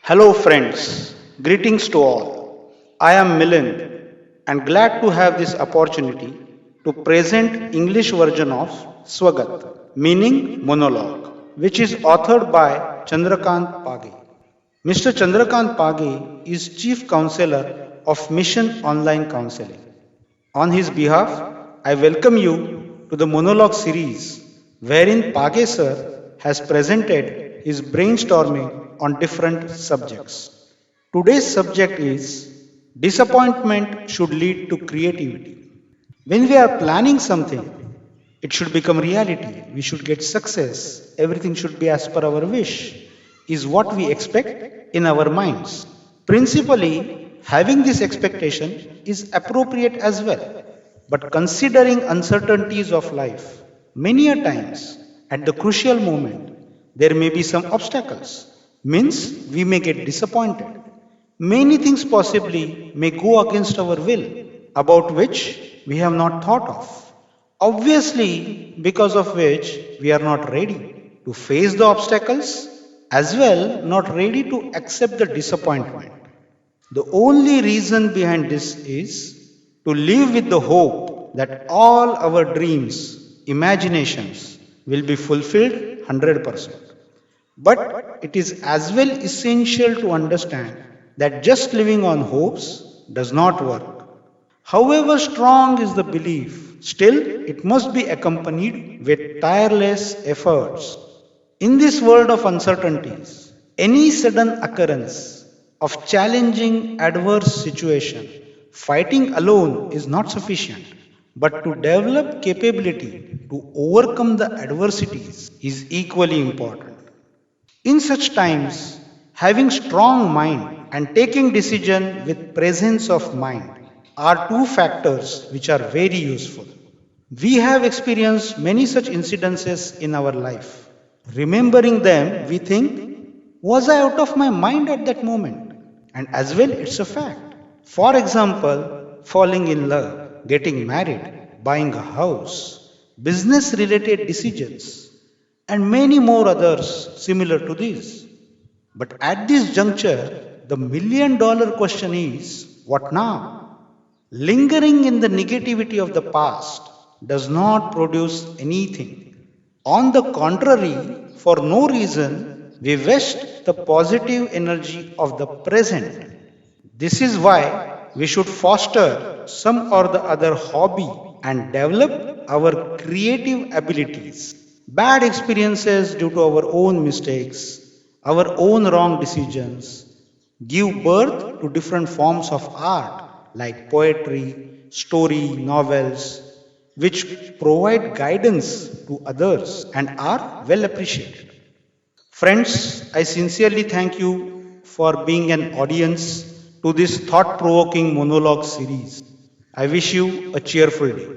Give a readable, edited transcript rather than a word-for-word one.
Hello, friends. Greetings to all. I am Milind and glad to have this opportunity to present English version of Swagat, meaning monologue, which is authored by Chandrakant Page. Mr. Chandrakant Page is Chief Counselor of Mission Online Counseling. On his behalf, I welcome you to the monologue series wherein Page sir has presented his brainstorming on different subjects. Today's subject is disappointment should lead to creativity. When we are planning something, it should become reality. We should get success. Everything should be as per our wish, is what we expect in our minds. Principally, having this expectation is appropriate as well. But considering uncertainties of life, many a times at the crucial moment, there may be some obstacles. Means we may get disappointed. Many things possibly may go against our will, about which we have not thought of. Obviously, because of which we are not ready to face the obstacles, as well not ready to accept the disappointment. The only reason behind this is to live with the hope that all our dreams, imaginations will be fulfilled 100%. But it is as well essential to understand that just living on hopes does not work. However strong is the belief, still it must be accompanied with tireless efforts. In this world of uncertainties, any sudden occurrence of challenging adverse situation, fighting alone is not sufficient, but to develop capability to overcome the adversities is equally important. In such times, having strong mind and taking decision with presence of mind are two factors which are very useful. We have experienced many such incidences in our life. Remembering them, we think, was I out of my mind at that moment? And as well, it's a fact. For example, falling in love, getting married, buying a house, business related decisions, and many more others similar to these. But at this juncture, the $1,000,000 question is what now? Lingering in the negativity of the past does not produce anything. On the contrary, for no reason, we waste the positive energy of the present. This is why we should foster some or the other hobby and develop our creative abilities. Bad experiences due to our own mistakes, our own wrong decisions, give birth to different forms of art like poetry, story, novels, which provide guidance to others and are well appreciated. Friends, I sincerely thank you for being an audience to this thought provoking monologue series. I wish you a cheerful day.